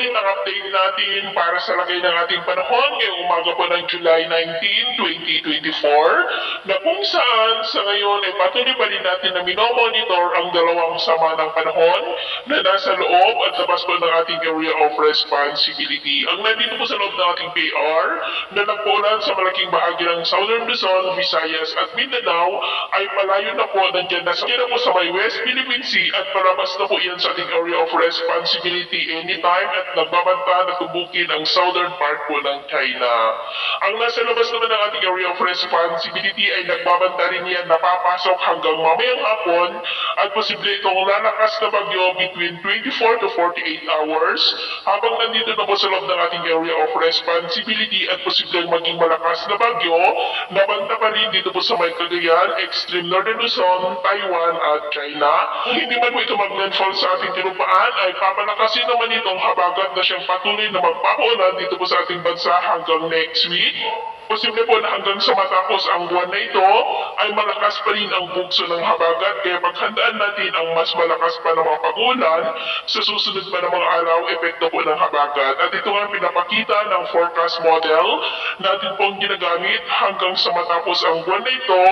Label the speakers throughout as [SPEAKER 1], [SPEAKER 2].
[SPEAKER 1] ulit ang update natin para sa lagay ng ating panahon ngayong umaga po ng July 19, 2024 na kung saan sa ngayon ay patuloy pa rin natin na minomonitor ang dalawang sama ng panahon na nasa loob at labas po ng ating area of responsibility. Ang nandito po sa loob ng ating PR na nagpuulan sa malaking bahagi ng Southern Luzon, Visayas at Mindanao ay palayo na po nandyan na sa may West Philippine Sea at palabas na po yan sa ating area of responsibility anytime at nagbabanta na tubukin ang southern part po ng China. Ang nasa labas naman ng ating area of responsibility ay nagbabanta rin yan napapasok hanggang mamayang hapon at posible itong lalakas na bagyo between 24 to 48 hours habang nandito na po sa loob ng ating area of responsibility at posibleng maging malakas na bagyo na banta pa rin dito po sa may Cagayan, extreme northern Luzon, Taiwan at China. Kung hindi man po ito mag-landfall sa ating tinupaan ay papalakasin naman itong habagat na siyang patuloy na magpapaulan dito po sa ating bansa hanggang next week. Posible po na hanggang sa matapos ang buwan na ito ay malakas pa rin ang bugso ng habagat kaya paghandaan natin ang mas malakas pa na mga pag-ulan sa susunod pa ng mga araw epekto po ng habagat. At ito nga pinapakita ng forecast model natin pong ginagamit hanggang sa matapos ang buwan na ito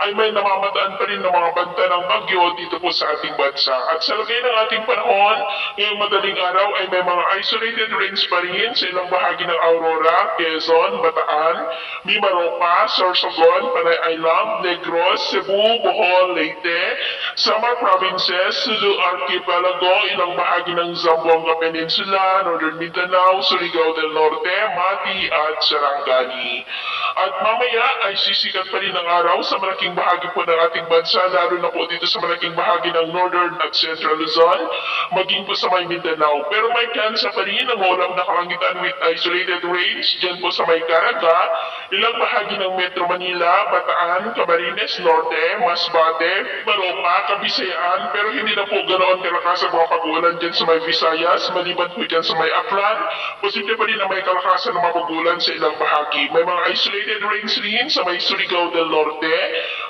[SPEAKER 1] ay may namamataan pa rin ng mga banta ng bagyo dito po sa ating bansa. At sa lagay ng ating panahon, ngayong madaling araw ay may mga isolated rains pa rin sa ilang bahagi ng Aurora, Quezon, Bataan, Mimaropa, Sorsogon, Panay Island, Negros, Cebu, Bohol, Leyte, Samar Provinces, Sulu Archipelago, ilang bahagi ng Zamboanga Peninsula, Northern Mindanao, Surigao del Norte, Mati at Sarangani. At mamaya ay sisikat pa rin ang araw sa malaking bahagi po ng ating bansa, lalo na po dito sa malaking bahagi ng Northern at Central Luzon, maging po sa may Mindanao. Pero may chance pa rin ang ulam na kalangitan with isolated rains dyan po sa may Caraga, ilang bahagi ng Metro Manila, Bataan, Camarines Norte, Masbate, Maropa, Kabisayaan, pero hindi na po ganoon kalakas ang mga pag-ulan dyan sa may Visayas, maliban po dyan sa may Aklan, posible pa rin na may kalakasan ng mga pag-ulan sa ilang bahagi. May mga isolated rains rin sa may Surigao del Norte,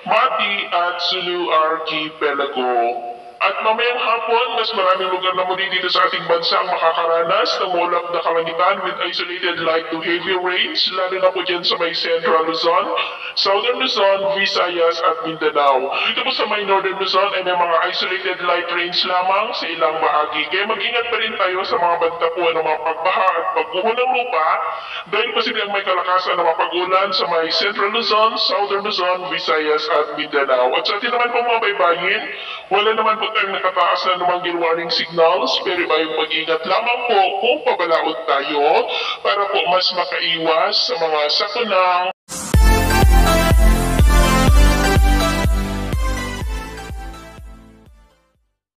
[SPEAKER 1] Mati at Sulu Archipelago. At mamayang hapon, mas maraming lugar na muli dito sa ating bansa ang makakaranas ng ulap na kalangitan with isolated light to heavy rains, lalo na po dyan sa may Central Luzon, Southern Luzon, Visayas at Mindanao. Dito po sa may Northern Luzon ay may mga isolated light rains lamang sa ilang bahagi. Kaya mag-ingat pa rin tayo sa mga banta po ng mga pagbaha at pagguho ng lupa dahil posibleng may kalakasan ng mga pag-ulan sa may Central Luzon, Southern Luzon, Visayas at Mindanao. At sa atin naman po mga baybayin, wala naman po tayong nakataas na namang warning signals, pero iba yung mag-ingat lamang po kung pabalaod tayo para po mas makaiwas sa mga sakunang